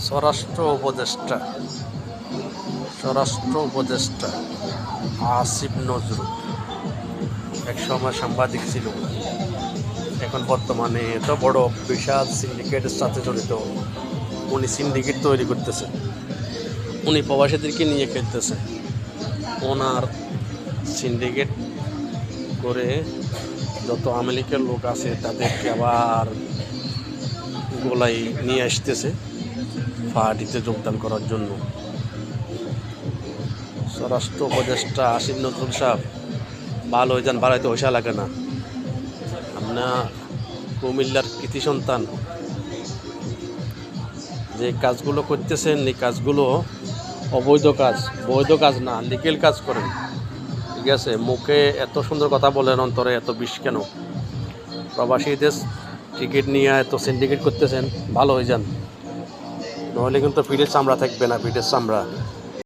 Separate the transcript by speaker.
Speaker 1: স্বরাষ্ট্র উপদেষ্টা আসিফ নজরুল এক সময় সাংবাদিক ছিল, এখন বর্তমানে এত বড় বিশাল সিন্ডিকেটের সাথে জড়িত। উনি সিন্ডিকেট তৈরি করতেছে, উনি প্রবাসীদেরকে নিয়ে খেলতেছে। ওনার সিন্ডিকেট করে যত আওয়ামী লীগের লোক আছে তাদেরকে আবার গোলাই নিয়ে আসতেছে পার্টিতে যোগদান করার জন্য। স্বরাষ্ট্র উপদেষ্টা আসিফ নজরুল সাহেব, ভালো হয়ে যান, বাড়াইতে পয়সা লাগে না। আপনার কুমিল্লার কৃতি সন্তান, যে কাজগুলো করতেছেন এই কাজগুলো অবৈধ কাজ, বৈধ কাজ না, লিগেল কাজ করেন। ঠিক আছে, মুখে এত সুন্দর কথা বলেন, অন্তরে এত বিষ কেন? প্রবাসীদের টিকিট নিয়ে এত সিন্ডিকেট করতেছেন, ভালো হয়ে যান, নাহলে কিন্তু পিঠের চামড়া থাকবে না, পিঠের চামড়া।